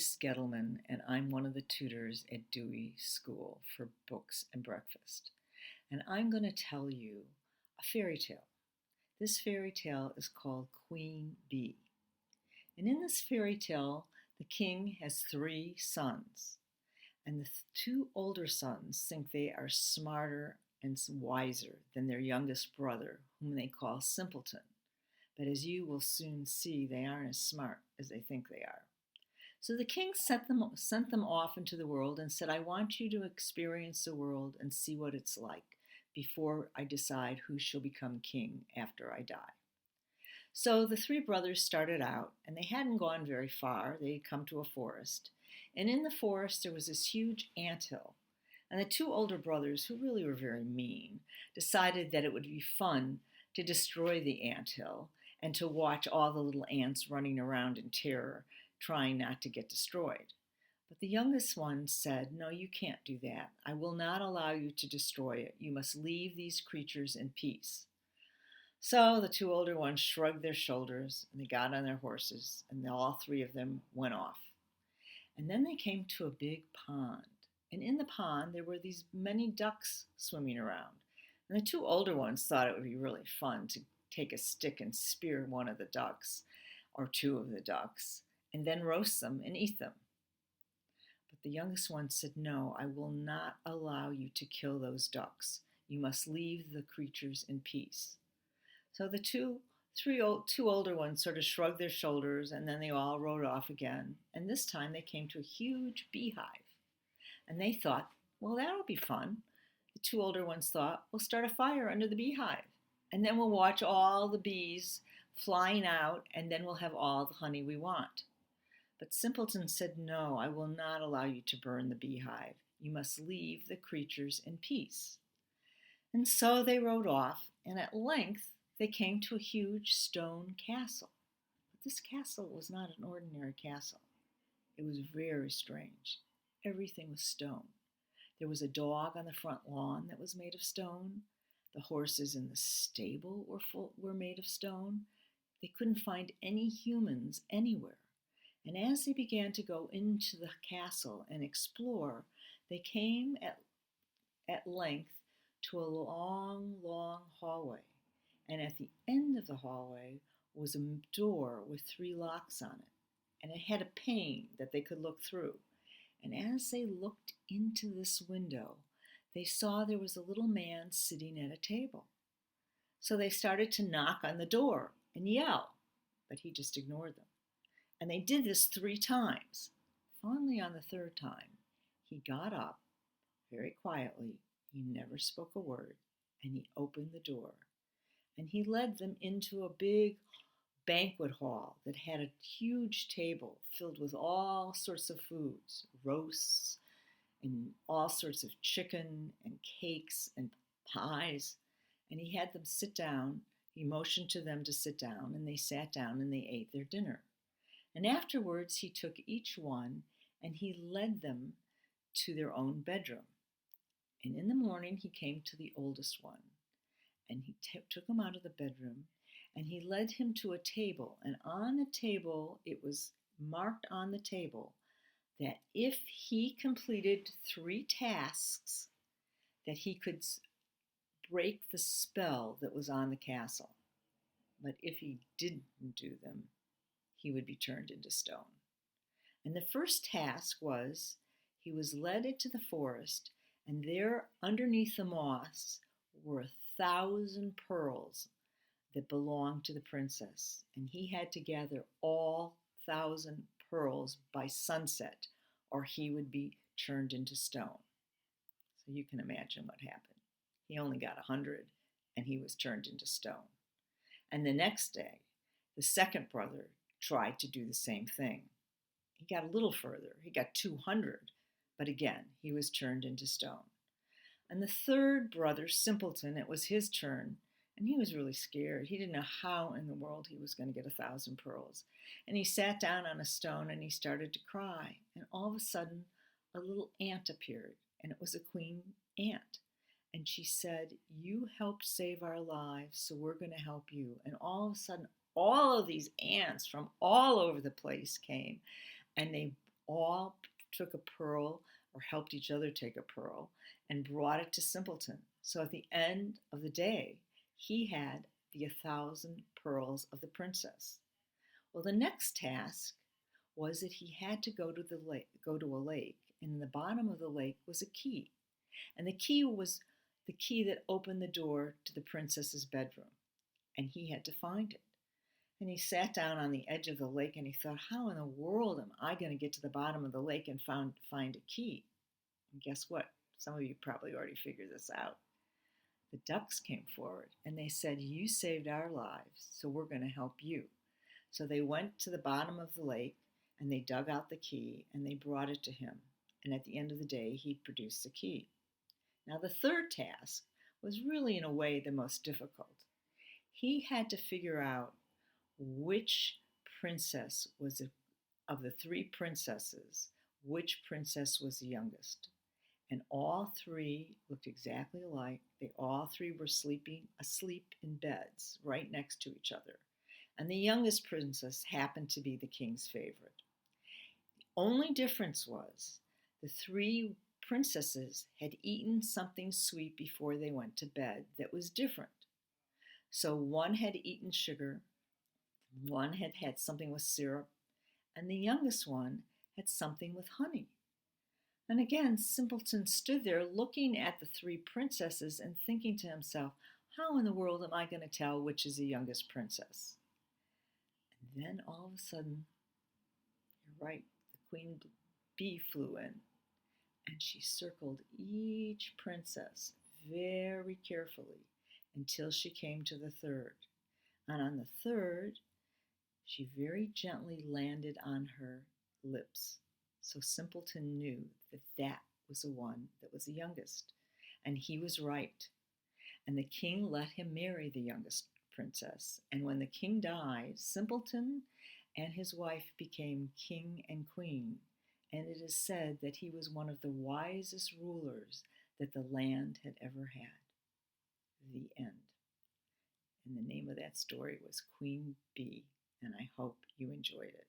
Joyce Gettleman, and I'm one of the tutors at Dewey School for Books and Breakfast. And I'm going to tell you a fairy tale. This fairy tale is called Queen Bee. And in this fairy tale, the king has three sons. And the two older sons think they are smarter and wiser than their youngest brother, whom they call Simpleton. But as you will soon see, they aren't as smart as they think they are. So the king sent them off into the world and said, I want you to experience the world and see what it's like before I decide who shall become king after I die. So the three brothers started out, and they hadn't gone very far. They had come to a forest. And in the forest there was this huge anthill. And the two older brothers, who really were very mean, decided that it would be fun to destroy the anthill and to watch all the little ants running around in terror, trying not to get destroyed. But the youngest one said, no, you can't do that. I will not allow you to destroy it. You must leave these creatures in peace. So the two older ones shrugged their shoulders, and they got on their horses, and all three of them went off. And then they came to a big pond. And in the pond, there were these many ducks swimming around. And the two older ones thought it would be really fun to take a stick and spear one of the ducks, or two of the ducks, and then roast them and eat them. But the youngest one said, no, I will not allow you to kill those ducks. You must leave the creatures in peace. So the two older ones sort of shrugged their shoulders, and then they all rode off again. And this time they came to a huge beehive. And they thought, well, that'll be fun. The two older ones thought, we'll start a fire under the beehive. And then we'll watch all the bees flying out, and then we'll have all the honey we want. But Simpleton said, no, I will not allow you to burn the beehive. You must leave the creatures in peace. And so they rode off, and at length they came to a huge stone castle. But this castle was not an ordinary castle. It was very strange. Everything was stone. There was a dog on the front lawn that was made of stone. The horses in the stable were made of stone. They couldn't find any humans anywhere. And as they began to go into the castle and explore, they came at length to a long, long hallway. And at the end of the hallway was a door with three locks on it. And it had a pane that they could look through. And as they looked into this window, they saw there was a little man sitting at a table. So they started to knock on the door and yell, but he just ignored them. And they did this 3 times. Finally, on the third time, he got up very quietly. He never spoke a word, and he opened the door. And he led them into a big banquet hall that had a huge table filled with all sorts of foods, roasts, and all sorts of chicken and cakes and pies. And he had them sit down. He motioned to them to sit down, and they sat down and they ate their dinner. And afterwards, he took each one and he led them to their own bedroom. And in the morning, he came to the oldest one, and he took him out of the bedroom, and he led him to a table. And on the table, it was marked on the table that if he completed 3 tasks, that he could break the spell that was on the castle. But if he didn't do them, he would be turned into stone. And the first task was, he was led into the forest, and there underneath the moss were 1,000 pearls that belonged to the princess. And he had to gather all 1,000 pearls by sunset, or he would be turned into stone. So you can imagine what happened. He only got 100, and he was turned into stone. And the next day, the second brother tried to do the same thing. He got a little further. He got 200, but again, he was turned into stone. And the third brother, Simpleton, it was his turn, and he was really scared. He didn't know how in the world he was going to get 1,000 pearls. And he sat down on a stone and he started to cry. And all of a sudden, a little ant appeared, and it was a queen ant. And she said, you helped save our lives, so we're going to help you. And all of a sudden, all of these ants from all over the place came, and they all took a pearl or helped each other take a pearl and brought it to Simpleton. So at the end of the day, he had the 1,000 pearls of the princess. Well, the next task was that he had to go to a lake, and in the bottom of the lake was a key. And the key was the key that opened the door to the princess's bedroom, and he had to find it. And he sat down on the edge of the lake and he thought, how in the world am I going to get to the bottom of the lake and find a key? And guess what? Some of you probably already figured this out. The ducks came forward and they said, you saved our lives, so we're going to help you. So they went to the bottom of the lake and they dug out the key and they brought it to him. And at the end of the day, he produced the key. Now, the third task was really, in a way, the most difficult. He had to figure out which princess was of the three princesses, which princess was the youngest. And all three looked exactly alike. They all three were asleep in beds right next to each other. And the youngest princess happened to be the king's favorite. The only difference was the three princesses had eaten something sweet before they went to bed that was different. So one had eaten sugar, one had had something with syrup, and the youngest one had something with honey. And again, Simpleton stood there looking at the three princesses and thinking to himself, how in the world am I going to tell which is the youngest princess? And then all of a sudden, you're right, the queen bee flew in and she circled each princess very carefully until she came to the third. And on the third, she very gently landed on her lips. So Simpleton knew that that was the one that was the youngest. And he was right. And the king let him marry the youngest princess. And when the king died, Simpleton and his wife became king and queen. And it is said that he was one of the wisest rulers that the land had ever had. The end. And the name of that story was Queen Bee, and I hope you enjoyed it.